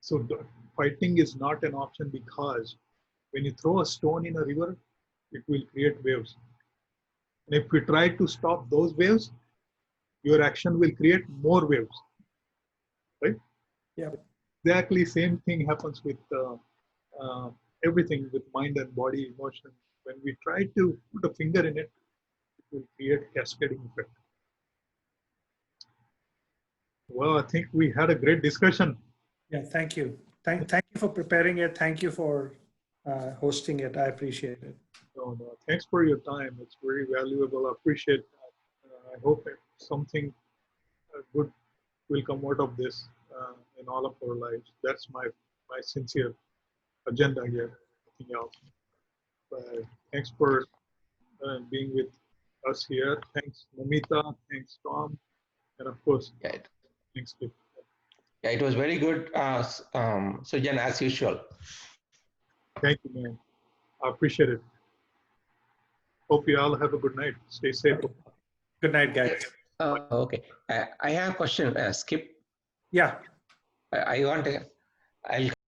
Speaker 1: So fighting is not an option because when you throw a stone in a river, it will create waves. And if we try to stop those waves, your action will create more waves, right?
Speaker 2: Yeah.
Speaker 1: Exactly same thing happens with everything with mind and body, emotion. When we try to put a finger in it, it will create cascading effect. Well, I think we had a great discussion.
Speaker 2: Yeah, thank you. Thank you for preparing it. Thank you for hosting it. I appreciate it.
Speaker 1: No, thanks for your time. It's very valuable. I appreciate that. I hope something good will come out of this in all of our lives. That's my sincere agenda here. anything else. Thanks for being with us here. Thanks, Namita. Thanks, Tom. And of course,
Speaker 3: Yeah,
Speaker 1: thanks, Steve.
Speaker 3: yeah, it was very good, Sujan, as usual.
Speaker 1: Thank you, man. I appreciate it. Hope you all have a good night. Stay safe.
Speaker 2: Good night, guys.
Speaker 3: Okay. I have a question, Skip.
Speaker 2: Yeah.
Speaker 3: I want to, I'll